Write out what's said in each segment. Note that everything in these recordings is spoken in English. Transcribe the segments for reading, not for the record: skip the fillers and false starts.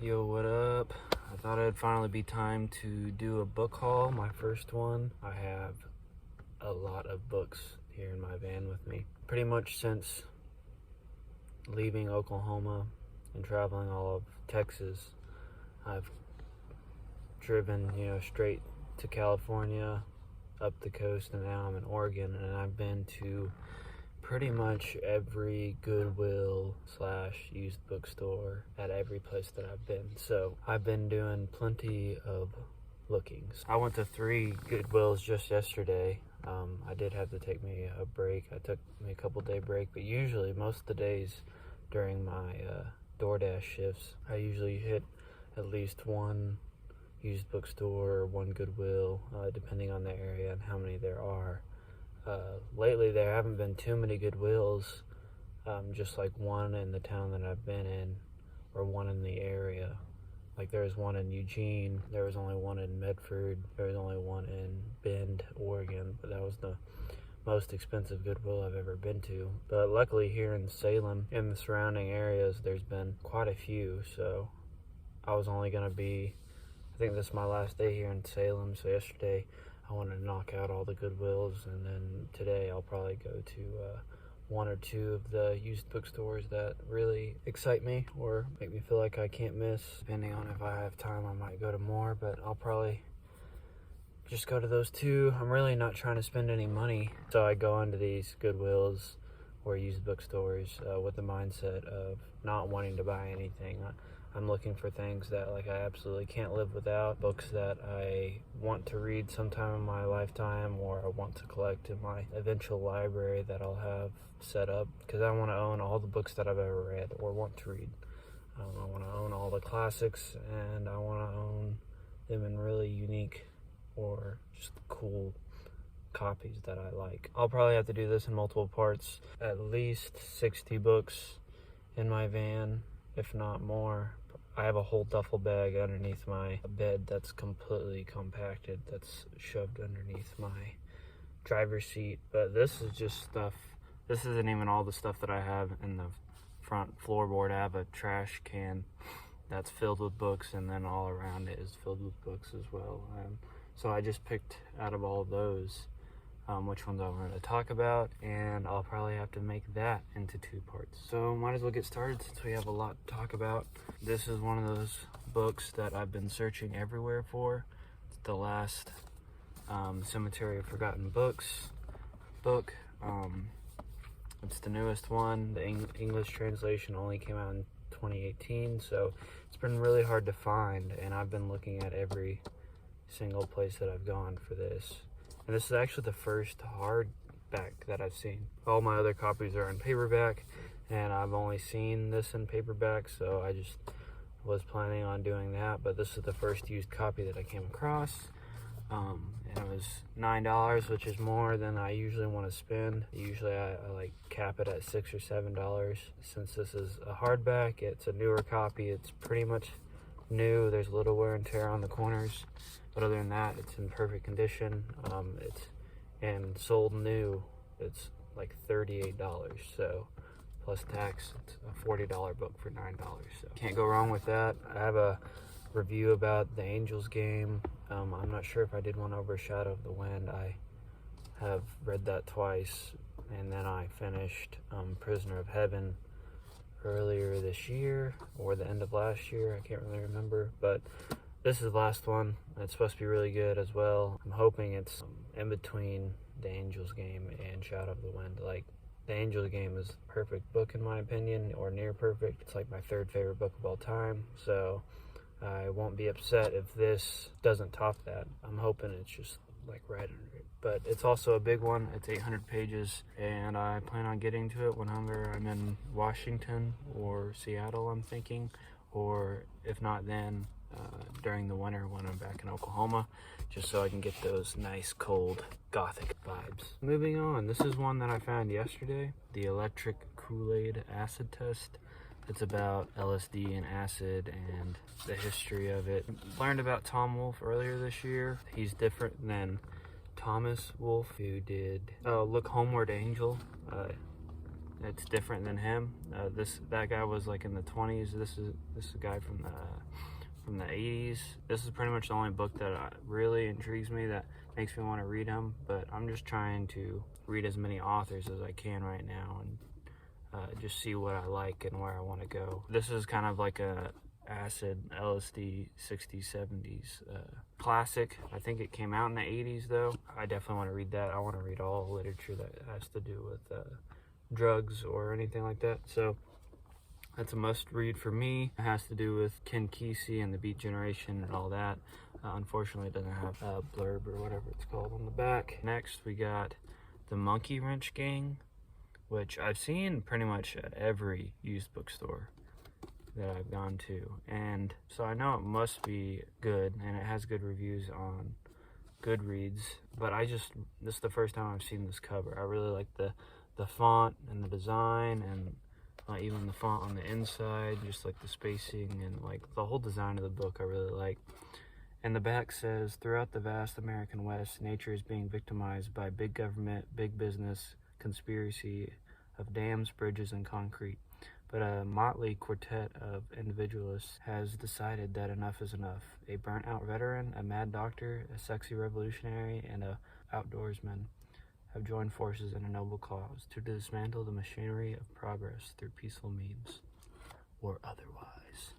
Yo, what up? I thought it'd finally be time to do a book haul, my first one. I have a lot of books here in my van with me. Pretty much since leaving Oklahoma and traveling all of Texas, I've driven, straight to California, up the coast, and now I'm in Oregon, and I've been to pretty much every Goodwill / used bookstore at every place that I've been. So I've been doing plenty of lookings. I went to 3 Goodwills just yesterday. I did have to take me a break. I took me a couple day break, but usually most of the days during my DoorDash shifts, I usually hit at least one used bookstore or one Goodwill, depending on the area and how many there are. Lately there haven't been too many Goodwills, just like one in the town that I've been in, or one in the area. Like there was one in Eugene, there was only one in Medford, there was only one in Bend, Oregon, but that was the most expensive Goodwill I've ever been to. But luckily here in Salem, in the surrounding areas, there's been quite a few, so I was only gonna be, I think this is my last day here in Salem, so yesterday I wanted to knock out all the Goodwills, and then today I'll probably go to 1 or 2 of the used bookstores that really excite me or make me feel like I can't miss. Depending on if I have time, I might go to more, but I'll probably just go to those 2. I'm really not trying to spend any money, so I go into these Goodwills or used bookstores with the mindset of not wanting to buy anything. I'm looking for things that I absolutely can't live without, books that I want to read sometime in my lifetime, or I want to collect in my eventual library that I'll have set up, because I want to own all the books that I've ever read or want to read. I want to own all the classics, and I want to own them in really unique or just cool copies that I like. I'll probably have to do this in multiple parts. At least 60 books in my van, if not more. I have a whole duffel bag underneath my bed that's completely compacted, that's shoved underneath my driver's seat. But this is just stuff, this isn't even all the stuff that I have in the front floorboard. I have a trash can that's filled with books, and then all around it is filled with books as well. So I just picked out of all of those which ones I wanted to talk about, and I'll probably have to make that into 2 parts. So might as well get started since we have a lot to talk about. This is one of those books that I've been searching everywhere for. It's the last Cemetery of Forgotten Books book. It's the newest one. The English translation only came out in 2018, so it's been really hard to find, and I've been looking at every single place that I've gone for this. And this is actually the first hardback that I've seen. All my other copies are in paperback, and I've only seen this in paperback, so I just was planning on doing that. But this is the first used copy that I came across, and it was $9, which is more than I usually want to spend. Usually I cap it at $6 or $7. Since this is a hardback, it's a newer copy. It's pretty much new. There's a little wear and tear on the corners, but other than that, it's in perfect condition. And sold new, it's like $38. So plus tax, it's a $40 book for $9. So can't go wrong with that. I have a review about the Angels game. I'm not sure if I did one over Shadow of the Wind. I have read that twice, and then I finished Prisoner of Heaven earlier this year or the end of last year. I can't really remember, but this is the last one. It's supposed to be really good as well. I'm hoping it's in between the Angels game and Shadow of the Wind. The Angels game is a perfect book in my opinion, or near perfect. It's like my 3rd favorite book of all time, so I won't be upset if this doesn't top that. I'm hoping it's just right under it. But it's also a big one. It's 800 pages, and I plan on getting to it whenever I'm in Washington or Seattle, I'm thinking, or if not then, during the winter when I'm back in Oklahoma, just so I can get those nice cold gothic vibes. Moving on, this is one that I found yesterday, the Electric Kool-Aid Acid Test. It's about LSD and acid and the history of it. Learned about Tom Wolfe earlier this year. He's different than Thomas Wolfe, who did Look Homeward Angel. it's different than him. That guy was like in the 20s. This is a guy from the 80s. This is pretty much the only book that really intrigues me, that makes me want to read him. But I'm just trying to read as many authors as I can right now, and just see what I like and where I want to go. This is kind of like a acid LSD 60s 70s classic. I think it came out in the 80s though. I definitely want to read that. I want to read all literature that has to do with drugs or anything like that. So that's a must read for me. It has to do with Ken Kesey and the Beat Generation and all that. Unfortunately, it doesn't have a blurb or whatever it's called on the back. Next, we got the Monkey Wrench Gang, which I've seen pretty much at every used bookstore that I've gone to. And so I know it must be good, and it has good reviews on Goodreads. But this is the first time I've seen this cover. I really like the font and the design, and even the font on the inside, just like the spacing and like the whole design of the book I really like. And the back says, throughout the vast American West, nature is being victimized by big government, big business, conspiracy of dams, bridges, and concrete. But a motley quartet of individualists has decided that enough is enough. A burnt-out veteran, a mad doctor, a sexy revolutionary, and a outdoorsman have joined forces in a noble cause to dismantle the machinery of progress through peaceful means, or otherwise.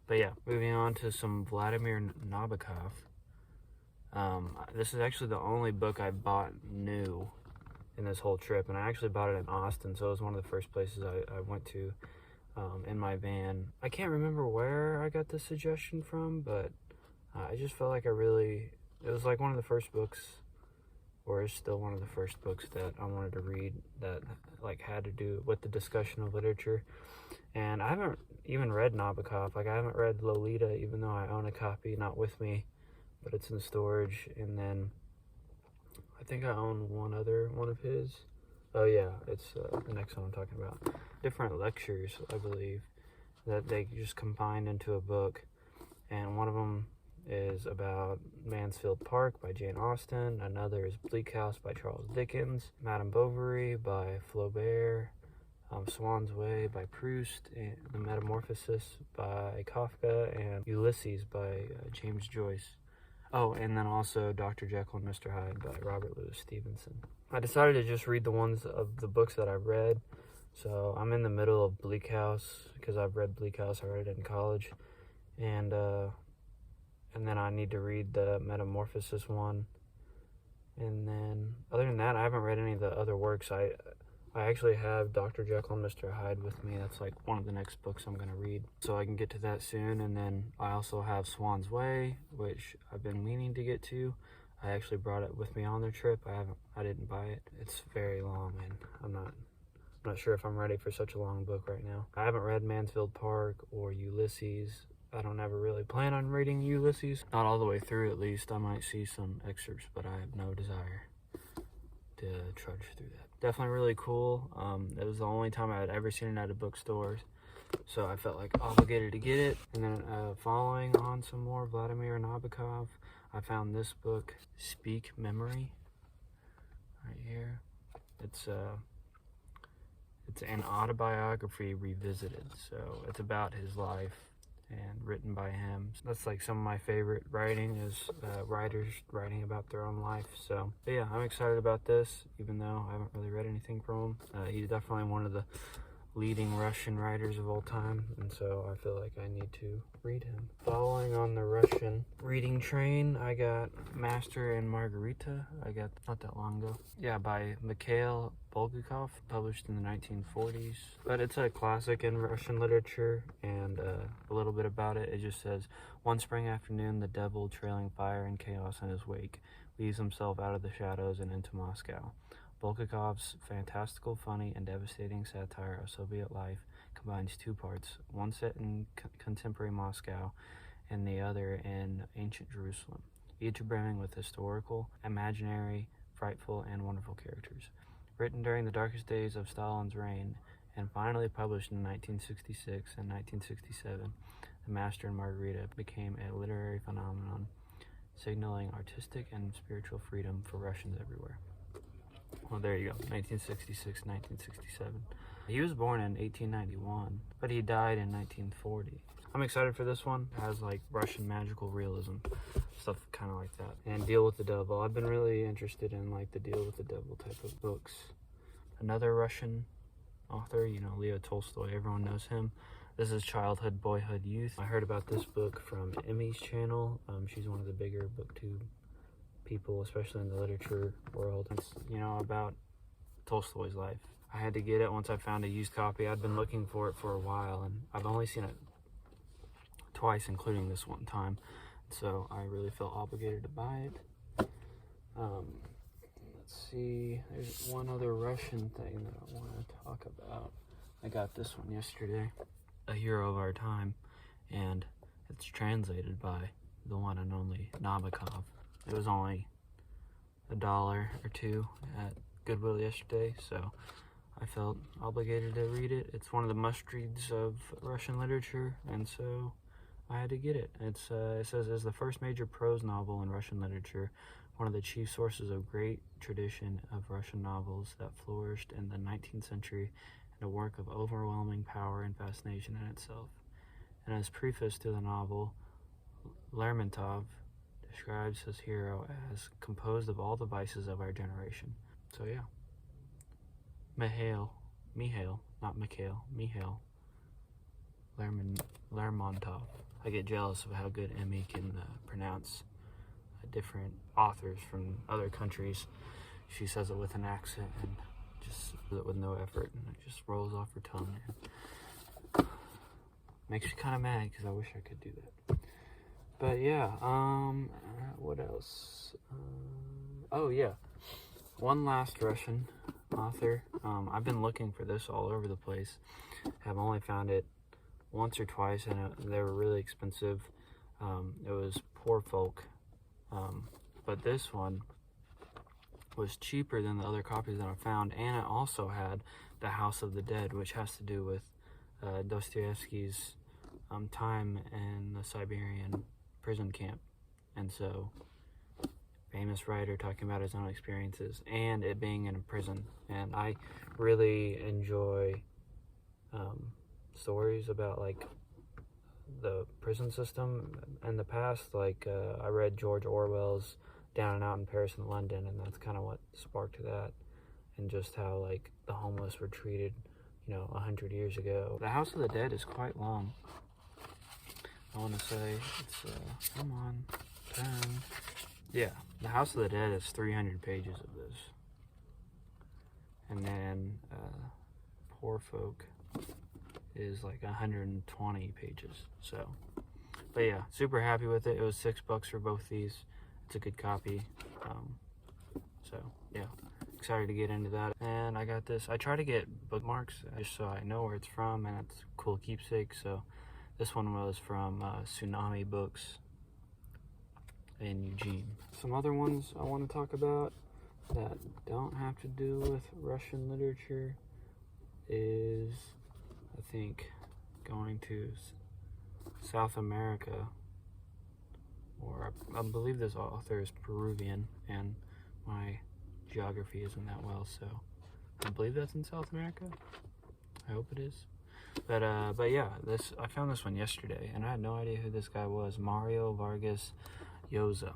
But yeah, moving on to some Vladimir Nabokov. This is actually the only book I bought new in this whole trip, and I actually bought it in Austin, so it was one of the first places I went to in my van. I can't remember where I got this suggestion from, but I just felt like it was like one of the first books, or is still one of the first books that I wanted to read that like had to do with the discussion of literature. And I haven't even read Nabokov. Like, I haven't read Lolita, even though I own a copy, not with me, but it's in storage. And then I think I own one other one of his. Oh yeah, it's the next one I'm talking about. Different lectures, I believe, that they just combined into a book. And one of them is about Mansfield Park by Jane Austen. Another is Bleak House by Charles Dickens. Madame Bovary by Flaubert. Swan's Way by Proust, and The Metamorphosis by Kafka, and Ulysses by James Joyce. Oh, and then also Dr. Jekyll and Mr. Hyde by Robert Louis Stevenson. I decided to just read the ones of the books that I've read. So I'm in the middle of Bleak House, because I've read Bleak House. I read it in college. And then I need to read the Metamorphosis one. And then, other than that, I haven't read any of the other works. I actually have Dr. Jekyll and Mr. Hyde with me. That's like one of the next books I'm going to read, so I can get to that soon. And then I also have Swan's Way, which I've been meaning to get to. I actually brought it with me on the trip. I didn't buy it. It's very long, and I'm not sure if I'm ready for such a long book right now. I haven't read Mansfield Park or Ulysses. I don't ever really plan on reading Ulysses. Not all the way through, at least. I might see some excerpts, but I have no desire to trudge through that. Definitely really cool. It was the only time I had ever seen it at a bookstore, so I felt like obligated to get it. And then following on some more Vladimir Nabokov, I found this book, Speak Memory, right here. It's an autobiography revisited, so it's about his life and written by him. That's like some of my favorite writing, is writers writing about their own life. So but yeah, I'm excited about this, even though I haven't really read anything from him. He's definitely one of the leading Russian writers of all time, and so I feel like I need to read him. Following on the Russian reading train, I got Master and Margarita. I got not that long ago. Yeah, by Mikhail Bulgakov, published in the 1940s. But it's a classic in Russian literature, and a little bit about it. It just says, one spring afternoon, the devil, trailing fire and chaos in his wake, leaves himself out of the shadows and into Moscow. Bulgakov's fantastical, funny, and devastating satire of Soviet life combines two parts, one set in contemporary Moscow and the other in ancient Jerusalem, each brimming with historical, imaginary, frightful, and wonderful characters. Written during the darkest days of Stalin's reign, and finally published in 1966 and 1967, The Master and Margarita became a literary phenomenon, signaling artistic and spiritual freedom for Russians everywhere. Well, there you go, 1966, 1967. He was born in 1891, but he died in 1940. I'm excited for this one. It has like Russian magical realism, stuff kind of like that. And Deal with the Devil. I've been really interested in like the Deal with the Devil type of books. Another Russian author, you know, Leo Tolstoy, everyone knows him. This is childhood, boyhood, youth. I heard about this book from Emmy's channel. She's one of the bigger booktube people, especially in the literature world. It's, you know, about Tolstoy's life. I had to get it once I found a used copy. I'd been looking for it for a while, and I've only seen it twice, including this one time. So I really felt obligated to buy it. Let's see, there's one other Russian thing that I want to talk about. I got this one yesterday, A Hero of Our Time, and it's translated by the one and only Nabokov. It was only $1 or $2 at Goodwill yesterday, so I felt obligated to read it. It's one of the must-reads of Russian literature, and so I had to get it. It says, as the first major prose novel in Russian literature, one of the chief sources of great tradition of Russian novels that flourished in the 19th century, and a work of overwhelming power and fascination in itself. And as preface to the novel, Lermontov describes his hero as composed of all the vices of our generation. So yeah. Mihail, not Mikhail, Mihail Lermontov. I get jealous of how good Emmy can pronounce different authors from other countries. She says it with an accent and just does it with no effort, and it just rolls off her tongue. And makes me kind of mad because I wish I could do that. But yeah, what else? Oh yeah, one last Russian author. I've been looking for this all over the place. Have only found it once or twice, and they were really expensive. It was Poor Folk, but this one was cheaper than the other copies that I found, and it also had The House of the Dead, which has to do with Dostoevsky's time in the Siberian prison camp. And so, famous writer talking about his own experiences and it being in a prison. And I really enjoy stories about like the prison system in the past. Like I read George Orwell's Down and Out in Paris and London, and that's kind of what sparked that, and just how like the homeless were treated, you know, 100 years ago. The House of the Dead is quite long. I want to say it's come on, 10. Yeah, The House of the Dead is 300 pages of this. And then Poor Folk is like 120 pages. So, but yeah, super happy with it. It was $6 for both these. It's a good copy. So yeah, excited to get into that. And I got this. I try to get bookmarks just so I know where it's from, and it's a cool keepsake. So this one was from Tsunami Books in Eugene. Some other ones I want to talk about that don't have to do with Russian literature is, I think, going to South America, or I believe this author is Peruvian, and my geography isn't that well, so I believe that's in South America. I hope it is. But yeah, I found this one yesterday, and I had no idea who this guy was. Mario Vargas Llosa,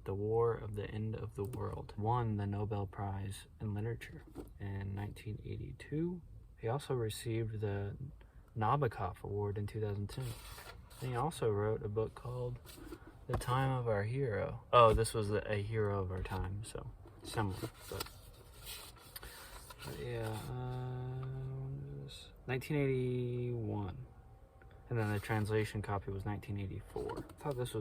The War of the End of the World, won the Nobel Prize in Literature in 1982. He also received the Nabokov Award in 2010. And he also wrote a book called The Time of Our Hero. Oh, this was A Hero of Our Time, so similar. But yeah, 1981. And then the translation copy was 1984. I thought this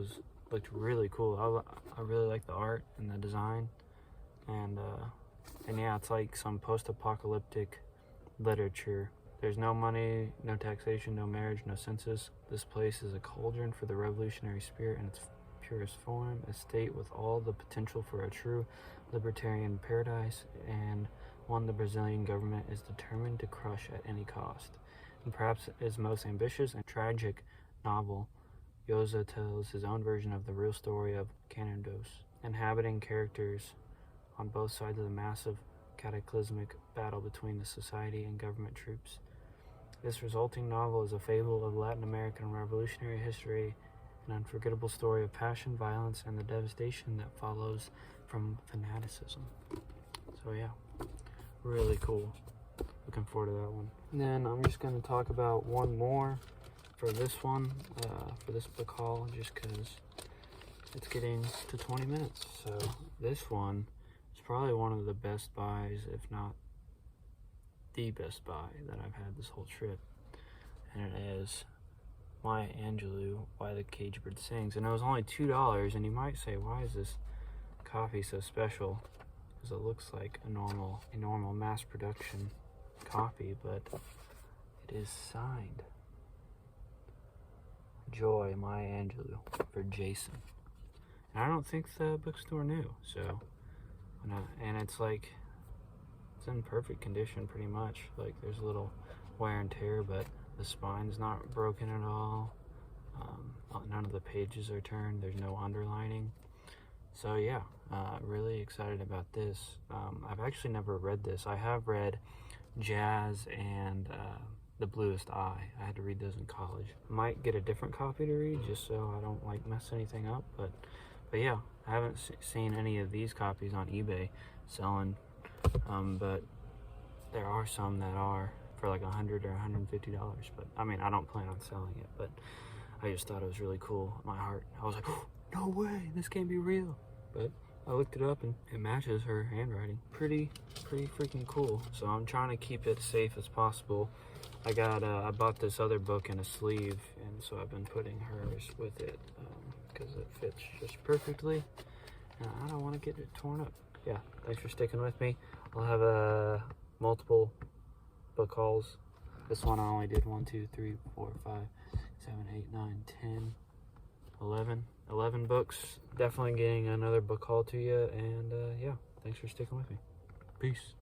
looked really cool. I really like the art and the design. And yeah, it's like some post-apocalyptic literature. There's no money, no taxation, no marriage, no census. This place is a cauldron for the revolutionary spirit in its purest form, a state with all the potential for a true libertarian paradise, and one the Brazilian government is determined to crush at any cost. And perhaps his most ambitious and tragic novel, Llosa tells his own version of the real story of Canandos, inhabiting characters on both sides of the massive cataclysmic battle between the society and government troops. This resulting novel is a fable of Latin American revolutionary history, an unforgettable story of passion, violence, and the devastation that follows from fanaticism. So yeah, really cool. Looking forward to that one. And then I'm just going to talk about one more for this one, for this book haul, just because it's getting to 20 minutes. So this one is probably one of the best buys, if not the best buy that I've had this whole trip. And it is My Angelou, Why the Caged Bird Sings. And it was only $2, and you might say, why is this copy so special? Because it looks like a normal mass production copy, but it is signed. Joy, My Angelou, for Jason. And I don't think the bookstore knew, so, and it's like, it's in perfect condition pretty much. Like, there's a little wear and tear, but the spine's not broken at all. None of the pages are turned. There's no underlining. So yeah, really excited about this. I've actually never read this. I have read Jazz and The Bluest Eye. I had to read those in college. Might get a different copy to read just so I don't like mess anything up. But yeah, I haven't seen any of these copies on eBay selling. But there are some that are for like $100 or $150. But I mean, I don't plan on selling it, but I just thought it was really cool. My heart, I was like, oh, no way, this can't be real. But I looked it up and it matches her handwriting. Pretty freaking cool. So I'm trying to keep it safe as possible. I bought this other book in a sleeve, and so I've been putting hers with it because it fits just perfectly. And I don't want to get it torn up. Yeah, thanks for sticking with me. I'll have multiple book hauls. This one I only did 1, 2, 3, 4, 5, 7, 8, 9, 10, 11 books. Definitely getting another book haul to you, and yeah, thanks for sticking with me. Peace.